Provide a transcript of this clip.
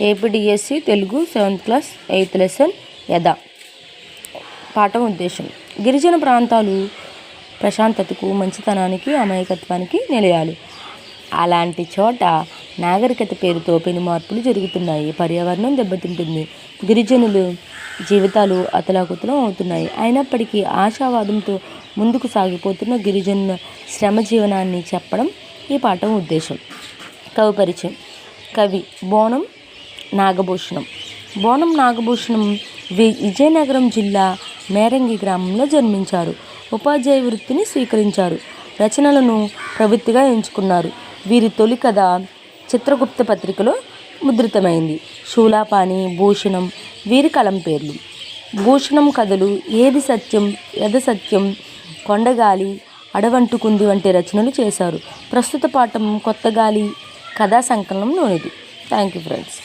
APDSC Telugu 7th class 8th lesson యథ. పాఠం ఉద్దేశం: గిరిజన ప్రాంతాలు ప్రశాంతతకు, మంచితనానికి, అమాయకత్వానికి నిలయాలు. అలాంటి చోట నాగరికత పేరుతో పెను మార్పులు జరుగుతున్నాయి. పర్యావరణం దెబ్బతింటుంది. గిరిజనులు జీవితాలు అతలాకుతలం అవుతున్నాయి. అయినప్పటికీ ఆశావాదంతో ముందుకు సాగిపోతున్న గిరిజనుల శ్రమ జీవనాన్ని చెప్పడం ఈ పాఠం ఉద్దేశం. కవి పరిచయం: కవి బోనం నాగభూషణం. బోనం నాగభూషణం విజయనగరం జిల్లా మేరంగి గ్రామంలో జన్మించారు. ఉపాధ్యాయ వృత్తిని స్వీకరించారు. రచనలను ప్రవృత్తిగా ఎంచుకున్నారు. వీరి తొలి కథ చిత్రగుప్త పత్రికలో ముద్రితమైంది. శూలాపాణి, భూషణం వీరి కలం పేర్లు. భూషణం కథలు ఏది సత్యం, యథ సత్యం, కొండగాలి, అడవంటుకుంది వంటి రచనలు చేశారు. ప్రస్తుత పాఠం కొత్తగాలి కథా సంకలనంలోనిది. Thank you friends.